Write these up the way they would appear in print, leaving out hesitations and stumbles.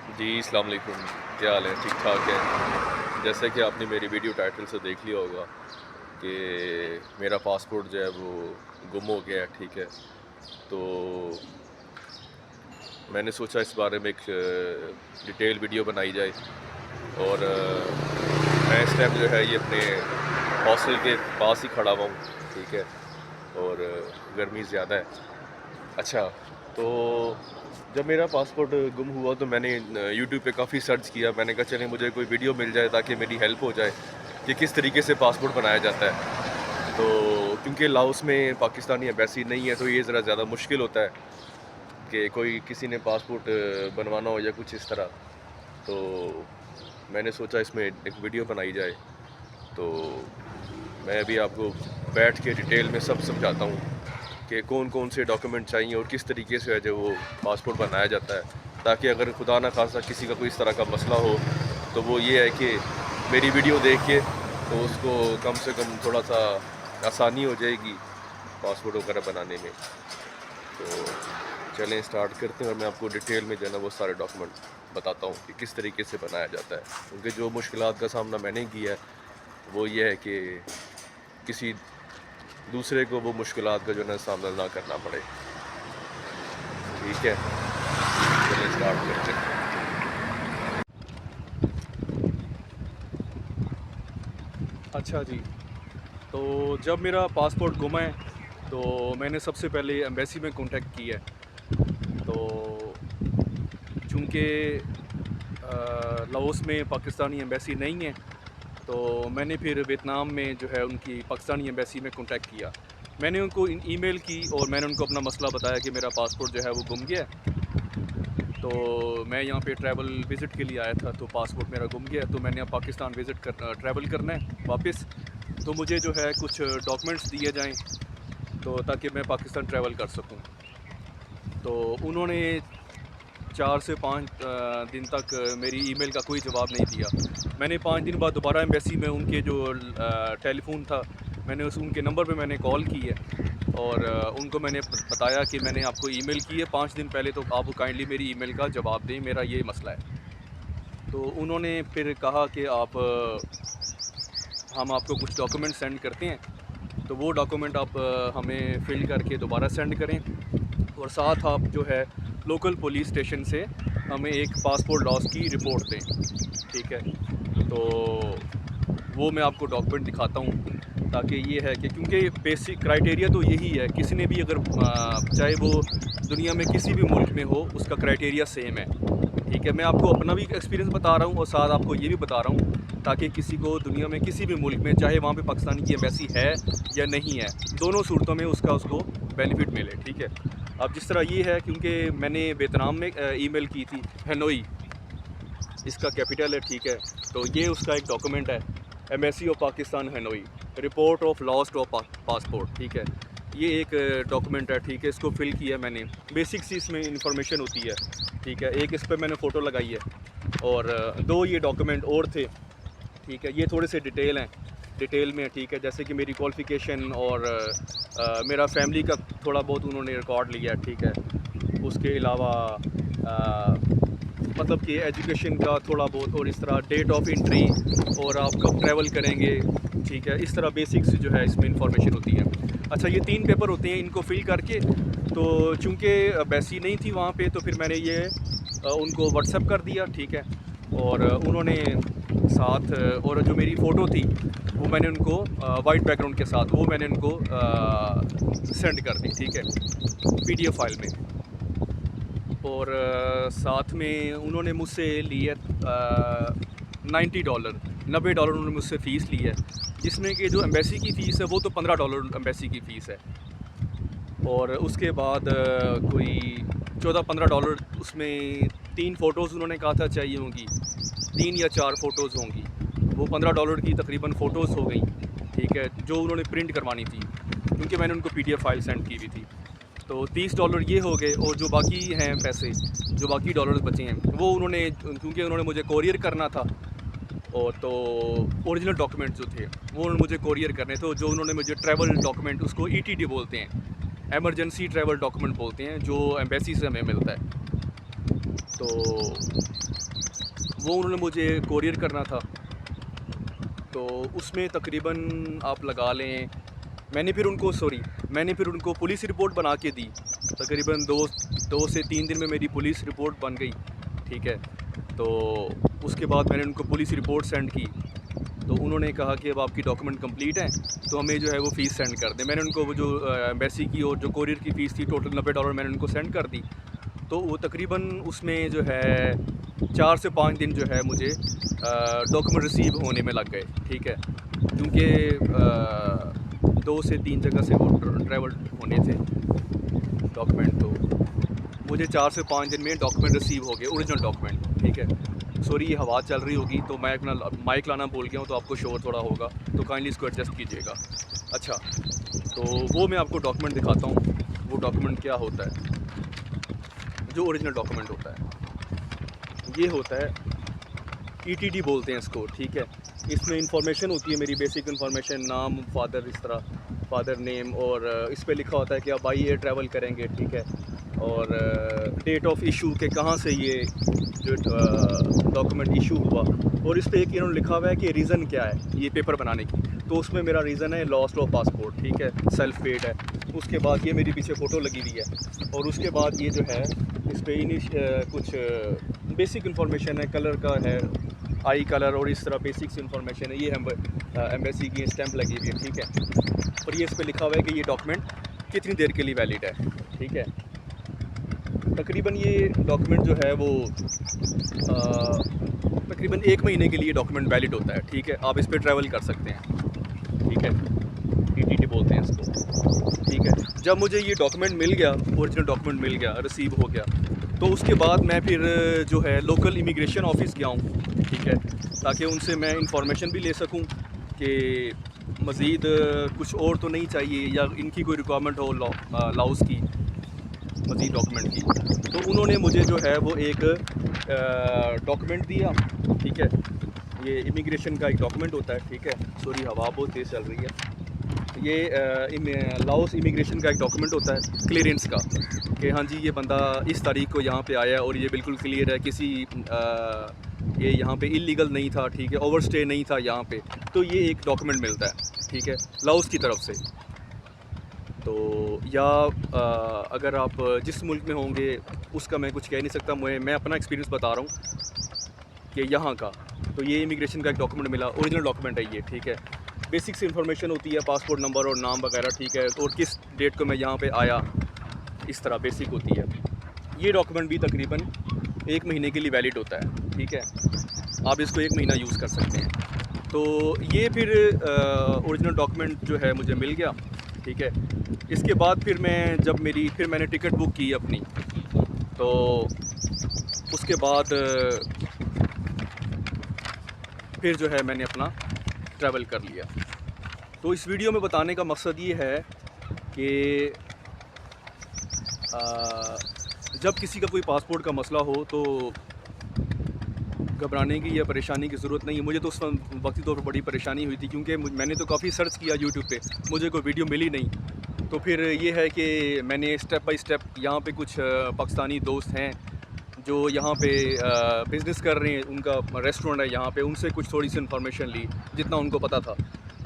जी, अस्सलाम वालेकुम। क्या हाल है? ठीक-ठाक है। जैसे कि आपने मेरी वीडियो टाइटल से देख लिया होगा कि मेरा पासपोर्ट जो है वो गुम हो गया है, ठीक है। तो मैंने सोचा इस बारे में एक डिटेल वीडियो बनाई जाए और मैं इस टाइम जो है ये अपने हॉस्टल के पास ही खड़ा हुआ हूँ, ठीक है। और गर्मी ज़्यादा है। अच्छा, तो जब मेरा पासपोर्ट गुम हुआ तो मैंने यूट्यूब पे काफ़ी सर्च किया। मैंने कहा चलें मुझे कोई वीडियो मिल जाए ताकि मेरी हेल्प हो जाए कि किस तरीके से पासपोर्ट बनाया जाता है। तो क्योंकि लाओस में पाकिस्तानी एम्बेसी नहीं है तो ये ज़रा ज़्यादा मुश्किल होता है कि कोई किसी ने पासपोर्ट बनवाना हो या कुछ इस तरह। तो मैंने सोचा इसमें एक वीडियो बनाई जाए। तो मैं अभी आपको बैठ के डिटेल में सब समझाता हूँ कि कौन-कौन से डॉक्यूमेंट चाहिए और किस तरीके से है जो वो पासपोर्ट बनाया जाता है। ताकि अगर खुदा ना ख़ास्ता किसी का कोई इस तरह का मसला हो, तो वो ये है कि मेरी वीडियो देख के तो उसको कम से कम थोड़ा-सा आसानी हो जाएगी पासपोर्ट वगैरह बनाने में। तो चलें स्टार्ट करते हैं और मैं आपको डिटेल में जो है ना वो सारे डॉक्यूमेंट बताता हूँ कि किस तरीके से बनाया जाता है। क्योंकि जो मुश्किलात का सामना मैंने किया है, वो ये है कि किसी दूसरे को वो मुश्किलात का जो है ना सामना ना करना पड़े। ठीक है, चलिए स्टार्ट करते हैं। अच्छा जी, तो जब मेरा पासपोर्ट गुमा है तो मैंने सबसे पहले एम्बेसी में कॉन्टेक्ट किया है। तो चूँकि लाओस में पाकिस्तानी एम्बेसी नहीं है तो मैंने फिर वियतनाम में जो है उनकी पाकिस्तानी एम्बेसी में कॉन्टेक्ट किया। मैंने उनको ईमेल की और मैंने उनको अपना मसला बताया कि मेरा पासपोर्ट जो है वो गुम गया है। तो मैं यहाँ पे ट्रैवल विज़िट के लिए आया था तो पासपोर्ट मेरा गुम गया, तो मैंने अब पाकिस्तान विज़िट ट्रैवल करना है वापस। तो मुझे जो है कुछ डॉक्यूमेंट्स दिए जाएं तो ताकि मैं पाकिस्तान ट्रैवल कर सकूं। तो उन्होंने 4 से 5 दिन तक मेरी ईमेल का कोई जवाब नहीं दिया। मैंने 5 दिन बाद दोबारा एम्बेसी में उनके जो टेलीफ़ोन था, मैंने उनके नंबर पे मैंने कॉल की है और उनको मैंने बताया कि मैंने आपको ईमेल की है 5 दिन पहले, तो आप काइंडली मेरी ईमेल का जवाब दें, मेरा ये मसला है। तो उन्होंने फिर कहा कि हम आपको कुछ डॉक्यूमेंट सेंड करते हैं, तो वो डॉक्यूमेंट आप हमें फ़िल करके दोबारा सेंड करें और साथ आप जो है लोकल पुलिस स्टेशन से हमें एक पासपोर्ट लॉस की रिपोर्ट दें, ठीक है। तो वो मैं आपको डॉक्यूमेंट दिखाता हूँ ताकि ये है कि क्योंकि बेसिक क्राइटेरिया तो यही है, किसी ने भी अगर चाहे वो दुनिया में किसी भी मुल्क में हो, उसका क्राइटेरिया सेम है, ठीक है। मैं आपको अपना भी एक्सपीरियंस बता रहा हूँ और साथ आपको ये भी बता रहा हूँ ताकि किसी को दुनिया में किसी भी मुल्क में, चाहे वहाँ पे पाकिस्तानी की एम्बेसी है या नहीं है, दोनों सूरतों में उसको बेनिफिट मिले, ठीक है। अब जिस तरह ये है, क्योंकि मैंने वियतनाम में ईमेल की थी, हनोई इसका कैपिटल है, ठीक है। तो ये उसका एक डॉक्यूमेंट है, embassy of Pakistan Hanoi, report of lost of passport, ठीक है। ये एक डॉक्यूमेंट है, ठीक है। इसको फिल किया मैंने, बेसिक सी इसमें इंफॉर्मेशन होती है, ठीक है। एक इस पर मैंने फ़ोटो लगाई है और दो ये डॉक्यूमेंट और थे, ठीक है। ये थोड़े से डिटेल में है, ठीक है। जैसे कि मेरी क्वालिफ़िकेशन और मेरा फैमिली का थोड़ा बहुत उन्होंने रिकॉर्ड लिया, ठीक है। उसके अलावा मतलब कि एजुकेशन का थोड़ा बहुत और इस तरह डेट ऑफ एंट्री और आप कब ट्रैवल करेंगे, ठीक है। इस तरह बेसिक्स जो है इसमें इंफॉर्मेशन होती है। अच्छा, ये 3 पेपर होते हैं, इनको फिल करके तो चूँकि बैसी नहीं थी वहाँ पे, तो फिर मैंने ये उनको व्हाट्सएप कर दिया, ठीक है। और उन्होंने साथ और जो मेरी फ़ोटो थी वो मैंने उनको वाइट बैकग्राउंड के साथ वो मैंने उनको सेंड कर दी, ठीक है, पीडीएफ फाइल में। और साथ में उन्होंने मुझसे लिए $90, $90 उन्होंने मुझसे फ़ीस ली है, जिसमें कि जो एम्बेसी की फ़ीस है वो तो $15 एम्बेसी की फ़ीस है। और उसके बाद कोई $14-15 उसमें 3 फ़ोटोज़ उन्होंने कहा था चाहिए होंगी, 3 या 4 फ़ोटोज़ होंगी। वो $15 की तकरीबन फ़ोटोज़ हो गई, ठीक है, जो उन्होंने प्रिंट करवानी थी, क्योंकि मैंने उनको पीडीएफ फाइल सेंड की हुई थी। तो $30 ये हो गए और जो बाकी हैं पैसे, जो बाकी डॉलर्स बचे हैं, वो उन्होंने, क्योंकि उन्होंने मुझे कोरियर करना था और तो ओरिजिनल डॉक्यूमेंट जो थे वो उन्होंने मुझे कोरियर करने थे। तो जो उन्होंने मुझे ट्रैवल डॉक्यूमेंट, उसको ईटीडी बोलते हैं, एमरजेंसी ट्रैवल डॉक्यूमेंट बोलते हैं, जो एम्बेसी से हमें मिलता है। तो वो उन्होंने मुझे कोरियर करना था, तो उसमें तकरीबन आप लगा लें मैंने फिर उनको पुलिस रिपोर्ट बना के दी। तकरीबन दो से 3 दिन में मेरी पुलिस रिपोर्ट बन गई, ठीक है। तो उसके बाद मैंने उनको पुलिस रिपोर्ट सेंड की, तो उन्होंने कहा कि अब आपकी डॉक्यूमेंट कंप्लीट हैं, तो हमें जो है वो फ़ीस सेंड कर दें। मैंने उनको वो जो एम्बेसी की और जो कोरियर की फ़ीस थी टोटल $90 मैंने उनको सेंड कर दी। तो वो तकरीबन उसमें जो है 4 से 5 दिन जो है मुझे डॉक्यूमेंट रिसीव होने में लग गए, ठीक है। क्योंकि 2 से 3 जगह से वो ट्रैवल होने थे डॉक्यूमेंट, तो मुझे 4 से 5 दिन में डॉक्यूमेंट रिसीव हो गए, ओरिजिनल डॉक्यूमेंट, ठीक है। सॉरी ये हवा चल रही होगी तो मैं अपना माइक लाना भूल गया हूँ, तो आपको शोर थोड़ा होगा, तो काइंडली इसको एडजस्ट कीजिएगा। अच्छा, तो वो मैं आपको डॉक्यूमेंट दिखाता हूँ, वो डॉक्यूमेंट क्या होता है। जो ओरिजिनल डॉक्यूमेंट होता है ये होता है ETD बोलते हैं इसको, ठीक है। इसमें इंफॉर्मेशन होती है मेरी बेसिक इंफॉर्मेशन, नाम, फादर, इस तरह फादर नेम, और इस पे लिखा होता है कि आप बाई एयर ट्रैवल करेंगे, ठीक है। और डेट ऑफ इशू के कहाँ से ये जो डॉक्यूमेंट इशू हुआ, और इस पे एक इन्होंने लिखा हुआ है कि रीज़न क्या है ये पेपर बनाने की। तो उसमें मेरा रीज़न है लॉस्ट ऑफ पासपोर्ट, ठीक है, सेल्फ पेड है। उसके बाद ये मेरी पीछे फ़ोटो लगी हुई है, और उसके बाद ये जो है इस पर कुछ बेसिक इंफॉर्मेशन है, कलर का है, आई कलर, और इस तरह बेसिक्स इंफॉर्मेशन है। ये एम्बेसी की स्टैंप लगी हुई है, ठीक है। और ये इस पर लिखा हुआ है कि ये डॉक्यूमेंट कितनी देर के लिए वैलिड है, ठीक है। तकरीबन ये डॉक्यूमेंट जो है वो तकरीबन 1 महीने के लिए डॉक्यूमेंट वैलिड होता है, ठीक है। आप इस पर ट्रैवल कर सकते हैं, ठीक है। ETD बोलते हैं इसको, ठीक है। जब मुझे ये डॉक्यूमेंट मिल गया, ओरिजिनल डॉक्यूमेंट मिल गया, रिसीव हो गया, तो उसके बाद मैं फिर जो है लोकल इमिग्रेशन ऑफिस गया हूँ, ठीक है, ताकि उनसे मैं इंफॉर्मेशन भी ले सकूँ कि मज़ीद कुछ और तो नहीं चाहिए, या इनकी कोई रिक्वायरमेंट हो लाउस की मज़ीद डॉक्यूमेंट की। तो उन्होंने मुझे जो है वो एक डॉक्यूमेंट दिया, ठीक है। ये इमिग्रेशन का एक डॉक्यूमेंट होता है, ठीक है। सॉरी हवा बहुत तेज़ चल रही है। ये लाओस इमिग्रेशन का एक डॉक्यूमेंट होता है क्लियरेंस का, कि हाँ जी ये बंदा इस तारीख को यहाँ पे आया है और ये बिल्कुल क्लियर है, ये यहाँ पे इलीगल नहीं था, ठीक है, ओवरस्टे नहीं था यहाँ पे। तो ये एक डॉक्यूमेंट मिलता है, ठीक है, लाओस की तरफ से। तो या अगर आप जिस मुल्क में होंगे उसका मैं कुछ कह नहीं सकता, मैं अपना एक्सपीरियंस बता रहा हूँ कि यहाँ का। तो ये इमिग्रेशन का एक डॉक्यूमेंट मिला, ओरिजिनल डॉक्यूमेंट है ये, ठीक है। बेसिक्स इंफॉर्मेशन होती है, पासपोर्ट नंबर और नाम वगैरह, ठीक है, और किस डेट को मैं यहाँ पे आया, इस तरह बेसिक होती है। ये डॉक्यूमेंट भी तकरीबन 1 महीने के लिए वैलिड होता है, ठीक है। आप इसको 1 महीना यूज़ कर सकते हैं। तो ये फिर ओरिजिनल डॉक्यूमेंट जो है मुझे मिल गया, ठीक है। इसके बाद फिर मैंने टिकट बुक की अपनी, तो उसके बाद फिर जो है मैंने अपना ट्रैवल कर लिया। तो इस वीडियो में बताने का मकसद ये है कि जब किसी का कोई पासपोर्ट का मसला हो तो घबराने की या परेशानी की ज़रूरत नहीं है। मुझे तो उस वक्ती तौर पर बड़ी परेशानी हुई थी, क्योंकि मैंने तो काफ़ी सर्च किया यूट्यूब पे, मुझे कोई वीडियो मिली नहीं। तो फिर ये है कि मैंने स्टेप बाय स्टेप, यहाँ पे कुछ पाकिस्तानी दोस्त हैं जो यहाँ पे बिज़नेस कर रहे हैं, उनका रेस्टोरेंट है यहाँ पे, उनसे कुछ थोड़ी सी इन्फॉर्मेशन ली जितना उनको पता था।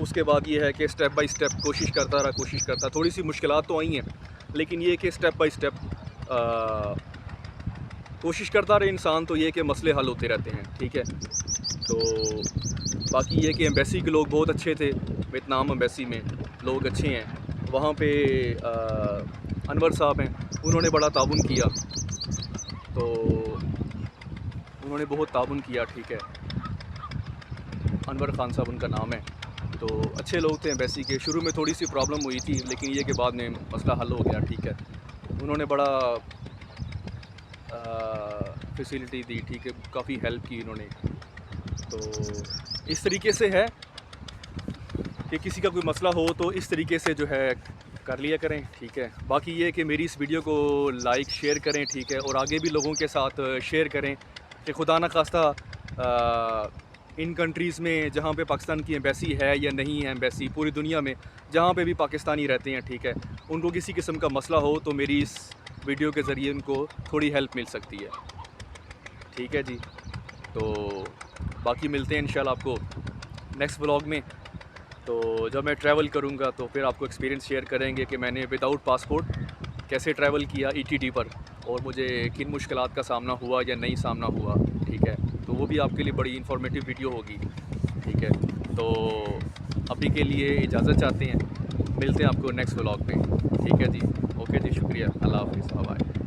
उसके बाद ये है कि स्टेप बाय स्टेप कोशिश करता। थोड़ी सी मुश्किलात तो आई हैं, लेकिन ये कि स्टेप बाय स्टेप कोशिश करता रहे इंसान, तो ये कि मसले हल होते रहते हैं, ठीक है। तो बाकी ये कि एम्बेसी के लोग बहुत अच्छे थे, वियतनाम एम्बेसी में लोग अच्छे हैं। वहाँ पे अनवर साहब हैं, उन्होंने बड़ा ताउन किया, तो उन्होंने बहुत ताउन किया, ठीक है। अनवर खान साहब उनका नाम है। तो अच्छे लोग थे एम्बेसी के। शुरू में थोड़ी सी प्रॉब्लम हुई थी, लेकिन ये कि बाद में मसला हल हो गया, ठीक है। उन्होंने बड़ा फैसिलिटी दी, ठीक है, काफ़ी हेल्प की उन्होंने। तो इस तरीके से है कि किसी का कोई मसला हो तो इस तरीके से जो है कर लिया करें, ठीक है। बाकी ये कि मेरी इस वीडियो को लाइक शेयर करें, ठीक है, और आगे भी लोगों के साथ शेयर करें कि खुदा न खास्ता इन कंट्रीज़ में जहाँ पे पाकिस्तान की एम्बेसी है या नहीं है, एम्बेसी पूरी दुनिया में जहाँ पे भी पाकिस्तानी रहते हैं, ठीक है, उनको किसी किस्म का मसला हो तो मेरी इस वीडियो के ज़रिए उनको थोड़ी हेल्प मिल सकती है, ठीक है जी। तो बाकी मिलते हैं इंशाल्लाह आपको नेक्स्ट व्लॉग में। तो जब मैं ट्रैवल करूँगा तो फिर आपको एक्सपीरियंस शेयर करेंगे कि मैंने विदाउट पासपोर्ट कैसे ट्रैवल किया ETT पर, और मुझे किन मुश्किलात का सामना हुआ या नहीं सामना हुआ। ठीक है, तो वो भी आपके लिए बड़ी इंफॉर्मेटिव वीडियो होगी। ठीक है, तो अभी के लिए इजाज़त चाहते हैं, मिलते हैं आपको नेक्स्ट व्लॉग में। ठीक है जी, ओके जी, शुक्रिया, अल्लाह हाफ़िज़, बाय बाय।